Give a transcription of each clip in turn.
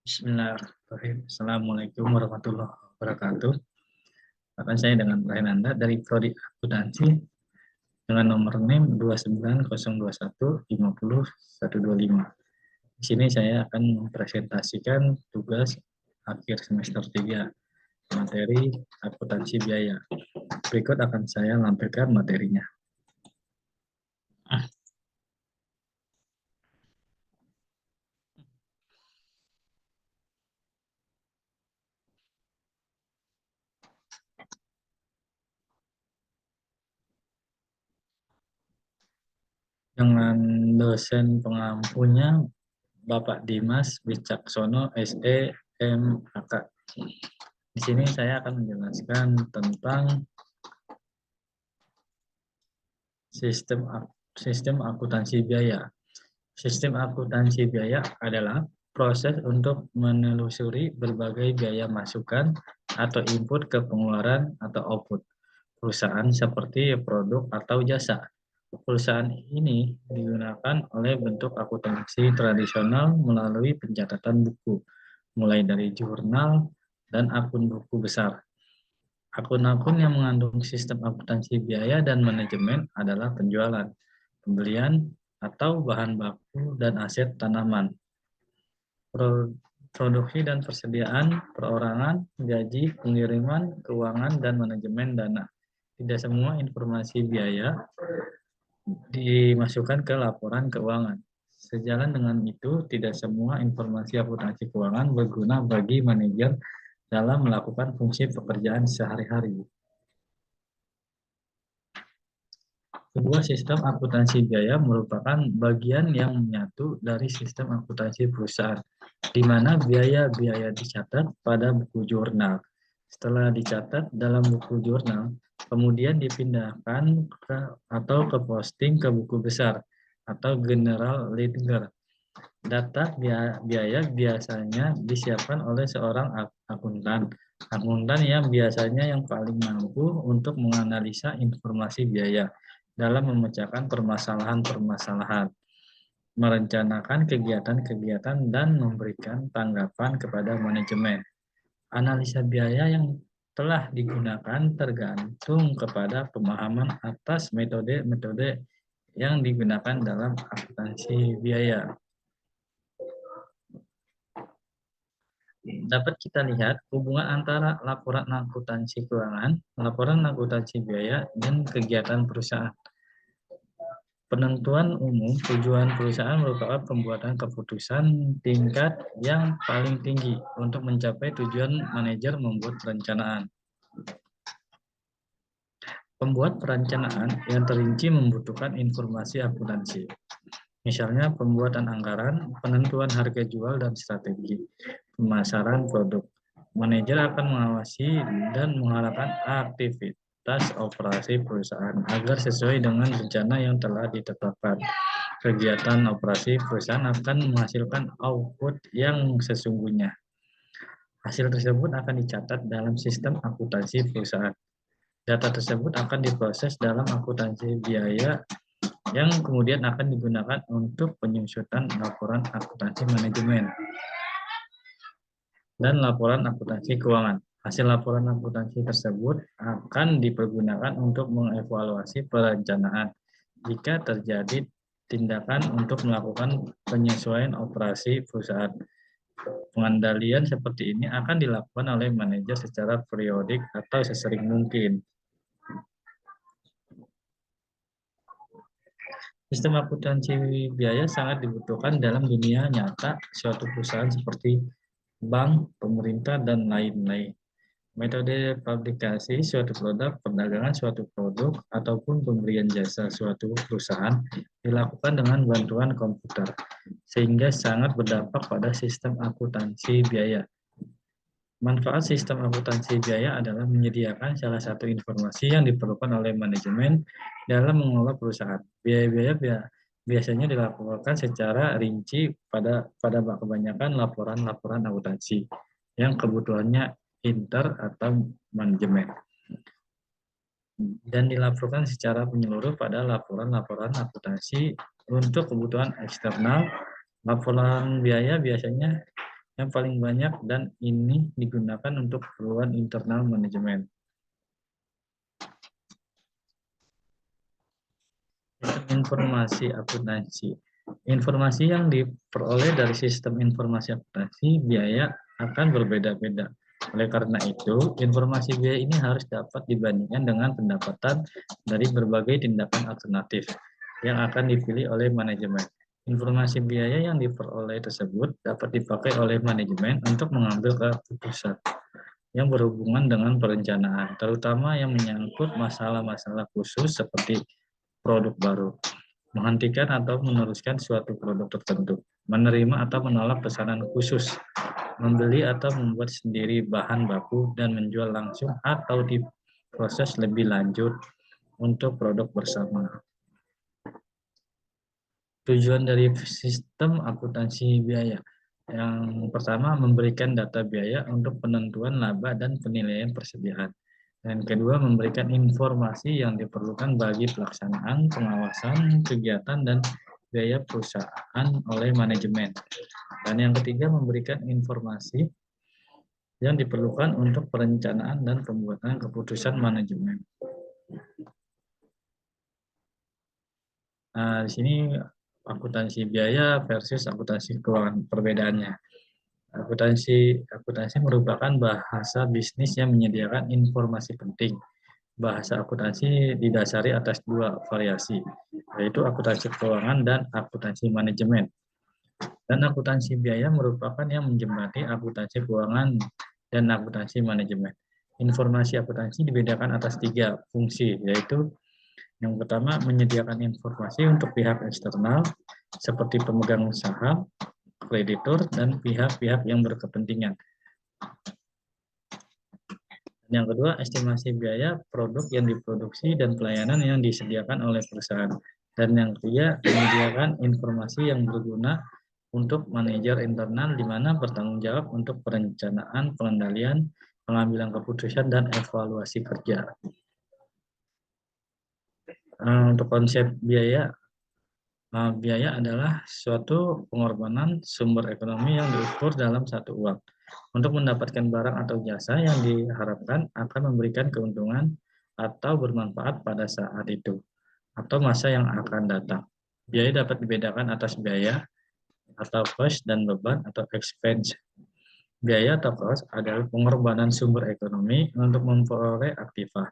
Bismillahirrahmanirrahim. Assalamualaikum warahmatullahi wabarakatuh. Akan saya dengan klien Anda dari Prodi Akuntansi dengan nomor NIM 29021500125. Di sini saya akan mempresentasikan tugas akhir semester 3 materi akuntansi biaya. Berikut akan saya lampirkan materinya. Dengan dosen pengampunya Bapak Dimas Wicaksono SE MAK. Di sini saya akan menjelaskan tentang sistem akuntansi biaya. Sistem akuntansi biaya adalah proses untuk menelusuri berbagai biaya masukan atau input ke pengeluaran atau output perusahaan seperti produk atau jasa. Perusahaan ini digunakan oleh bentuk akuntansi tradisional melalui pencatatan buku, mulai dari jurnal dan akun buku besar. Akun-akun yang mengandung sistem akuntansi biaya dan manajemen adalah penjualan, pembelian, atau bahan baku dan aset tanaman, produksi dan persediaan, perorangan, gaji, pengiriman, keuangan, dan manajemen dana. Tidak semua informasi biaya dimasukkan ke laporan keuangan. Sejalan dengan itu, tidak semua informasi akuntansi keuangan berguna bagi manajer dalam melakukan fungsi pekerjaan sehari-hari. Sebuah sistem akuntansi biaya merupakan bagian yang menyatu dari sistem akuntansi perusahaan, di mana biaya-biaya dicatat pada buku jurnal. Setelah dicatat dalam buku jurnal, kemudian dipindahkan atau ke posting ke buku besar atau general ledger. Data biaya biasanya disiapkan oleh seorang akuntan. Akuntan yang biasanya yang paling mampu untuk menganalisa informasi biaya dalam memecahkan permasalahan-permasalahan, merencanakan kegiatan-kegiatan, dan memberikan tanggapan kepada manajemen. Analisa biaya yang telah digunakan tergantung kepada pemahaman atas metode-metode yang digunakan dalam akuntansi biaya. Dapat kita lihat hubungan antara laporan akuntansi keuangan, laporan akuntansi biaya, dan kegiatan perusahaan. Penentuan umum tujuan perusahaan merupakan pembuatan keputusan tingkat yang paling tinggi untuk mencapai tujuan manajer membuat perencanaan. Pembuat perencanaan yang terinci membutuhkan informasi akuntansi. Misalnya pembuatan anggaran, penentuan harga jual dan strategi, pemasaran produk. Manajer akan mengawasi dan mengarahkan aktivitas operasi perusahaan agar sesuai dengan rencana yang telah ditetapkan. Kegiatan operasi perusahaan akan menghasilkan output yang sesungguhnya. Hasil tersebut akan dicatat dalam sistem akuntansi perusahaan. Data tersebut akan diproses dalam akuntansi biaya yang kemudian akan digunakan untuk penyusunan laporan akuntansi manajemen dan laporan akuntansi keuangan. Hasil laporan akuntansi tersebut akan dipergunakan untuk mengevaluasi perencanaan jika terjadi tindakan untuk melakukan penyesuaian operasi perusahaan. Pengendalian seperti ini akan dilakukan oleh manajer secara periodik atau sesering mungkin. Sistem akuntansi biaya sangat dibutuhkan dalam dunia nyata suatu perusahaan seperti bank, pemerintah, dan lain-lain. Metode publikasi suatu produk, perdagangan suatu produk, ataupun pemberian jasa suatu perusahaan dilakukan dengan bantuan komputer, sehingga sangat berdampak pada sistem akuntansi biaya. Manfaat sistem akuntansi biaya adalah menyediakan salah satu informasi yang diperlukan oleh manajemen dalam mengelola perusahaan. Biaya-biaya biasanya dilaporkan secara rinci pada kebanyakan laporan-laporan akuntansi yang kebutuhannya inter atau manajemen, dan dilaporkan secara menyeluruh pada laporan-laporan akuntansi untuk kebutuhan eksternal. Laporan biaya biasanya yang paling banyak dan ini digunakan untuk keperluan internal manajemen. Sistem informasi akuntansi. Informasi yang diperoleh dari sistem informasi akuntansi biaya akan berbeda-beda. Oleh karena itu, informasi biaya ini harus dapat dibandingkan dengan pendapatan dari berbagai tindakan alternatif yang akan dipilih oleh manajemen. Informasi biaya yang diperoleh tersebut dapat dipakai oleh manajemen untuk mengambil keputusan yang berhubungan dengan perencanaan, terutama yang menyangkut masalah-masalah khusus seperti produk baru, menghentikan atau meneruskan suatu produk tertentu, menerima atau menolak pesanan khusus, membeli atau membuat sendiri bahan baku dan menjual langsung atau diproses lebih lanjut untuk produk bersama. Tujuan dari sistem akuntansi biaya. Yang pertama, memberikan data biaya untuk penentuan laba dan penilaian persediaan. Dan kedua, memberikan informasi yang diperlukan bagi pelaksanaan, pengawasan, kegiatan, dan biaya perusahaan oleh manajemen. Dan yang ketiga, memberikan informasi yang diperlukan untuk perencanaan dan pembuatan keputusan manajemen. Nah, di sini akuntansi biaya versus akuntansi keuangan, perbedaannya. Akuntansi merupakan bahasa bisnis yang menyediakan informasi penting. Bahasa akuntansi didasari atas dua variasi, yaitu akuntansi keuangan dan akuntansi manajemen. Dan akuntansi biaya merupakan yang menjembati akuntansi keuangan dan akuntansi manajemen. Informasi akuntansi dibedakan atas tiga fungsi, yaitu yang pertama, menyediakan informasi untuk pihak eksternal seperti pemegang saham, kreditur, dan pihak-pihak yang berkepentingan. Yang kedua, estimasi biaya produk yang diproduksi dan pelayanan yang disediakan oleh perusahaan. Dan yang ketiga, menyediakan informasi yang berguna untuk manajer internal di mana bertanggung jawab untuk perencanaan, pengendalian, pengambilan keputusan, dan evaluasi kerja. Untuk konsep biaya, biaya adalah suatu pengorbanan sumber ekonomi yang diukur dalam satu uang. Untuk mendapatkan barang atau jasa yang diharapkan akan memberikan keuntungan atau bermanfaat pada saat itu, atau masa yang akan datang. Biaya dapat dibedakan atas biaya atau cost dan beban atau expense. Biaya atau cost adalah pengorbanan sumber ekonomi untuk memperoleh aktiva.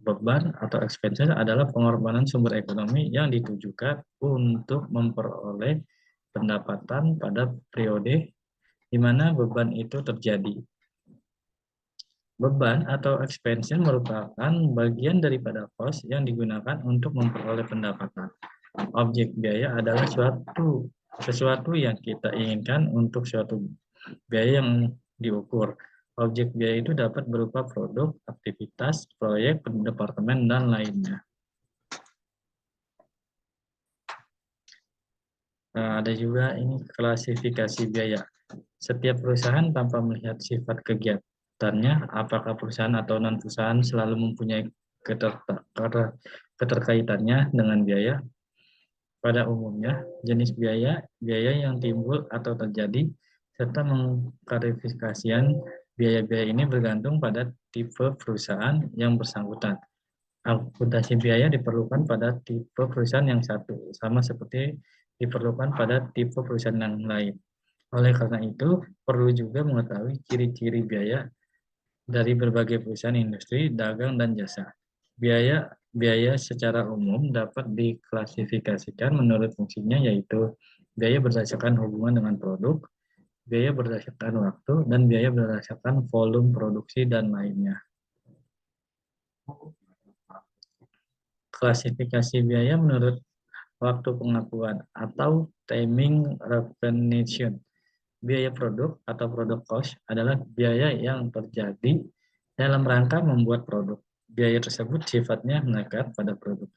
Beban atau expense adalah pengorbanan sumber ekonomi yang ditujukan untuk memperoleh pendapatan pada periode di mana beban itu terjadi. Beban atau expense merupakan bagian daripada cost yang digunakan untuk memperoleh pendapatan. Objek biaya adalah sesuatu yang kita inginkan untuk suatu biaya yang diukur. Objek biaya itu dapat berupa produk, aktivitas, proyek, departemen, dan lainnya. Nah, ada juga ini klasifikasi biaya. Setiap perusahaan tanpa melihat sifat kegiatannya, apakah perusahaan atau non-perusahaan selalu mempunyai keterkaitannya dengan biaya. Pada umumnya, jenis biaya, biaya yang timbul atau terjadi, serta mengklarifikasian biaya-biaya ini bergantung pada tipe perusahaan yang bersangkutan. Akuntansi biaya diperlukan pada tipe perusahaan yang satu, sama seperti diperlukan pada tipe perusahaan yang lain. Oleh karena itu, perlu juga mengetahui ciri-ciri biaya dari berbagai perusahaan industri, dagang, dan jasa. Biaya secara umum dapat diklasifikasikan menurut fungsinya, yaitu biaya berdasarkan hubungan dengan produk, biaya berdasarkan waktu, dan biaya berdasarkan volume produksi dan lainnya. Klasifikasi biaya menurut waktu pengakuan atau timing recognition. Biaya produk atau produk cost adalah biaya yang terjadi dalam rangka membuat produk. Biaya tersebut sifatnya melekat pada produk.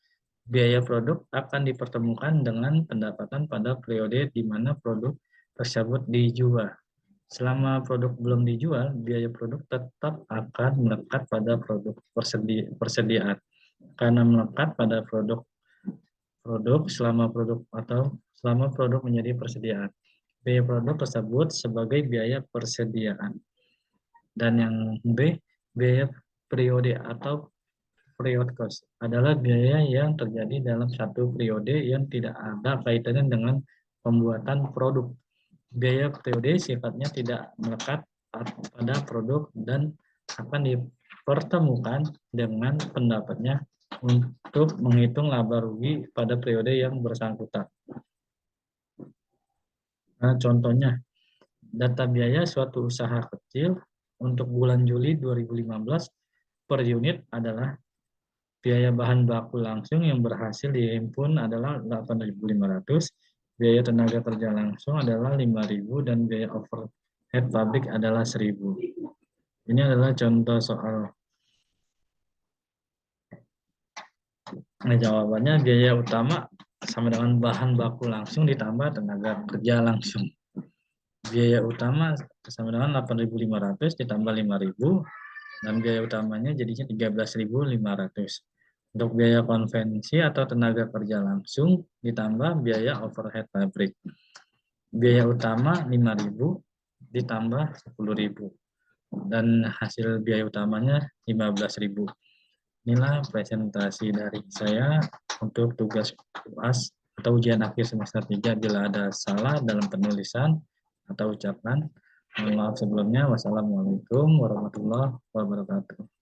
Biaya produk akan dipertemukan dengan pendapatan pada periode di mana produk tersebut dijual. Selama produk belum dijual, biaya produk tetap akan melekat pada produk persediaan. Karena melekat pada produk selama produk menjadi persediaan. biaya produk tersebut sebagai biaya persediaan. Dan yang B, biaya periode atau period cost adalah biaya yang terjadi dalam satu periode yang tidak ada kaitannya dengan pembuatan produk. Biaya periode sifatnya tidak melekat pada produk dan akan dipertemukan dengan pendapatnya untuk menghitung laba rugi pada periode yang bersangkutan. Nah, contohnya, data biaya suatu usaha kecil untuk bulan Juli 2015 per unit adalah biaya bahan baku langsung yang berhasil dihimpun adalah 8.500, biaya tenaga kerja langsung adalah 5.000, dan biaya overhead pabrik adalah 1.000. Ini adalah contoh soal. Nah, jawabannya biaya utama sama dengan bahan baku langsung ditambah tenaga kerja langsung. Biaya utama sama dengan 8.500 ditambah 5.000, dan biaya utamanya jadinya 13.500. Untuk biaya konvensi atau tenaga kerja langsung ditambah biaya overhead pabrik. Biaya utama 5.000 ditambah 10.000 dan hasil biaya utamanya 15.000. Inilah presentasi dari saya untuk tugas UAS atau ujian akhir semester 3. Bila ada salah dalam penulisan atau ucapan, mohon maaf sebelumnya. Wassalamualaikum warahmatullahi wabarakatuh.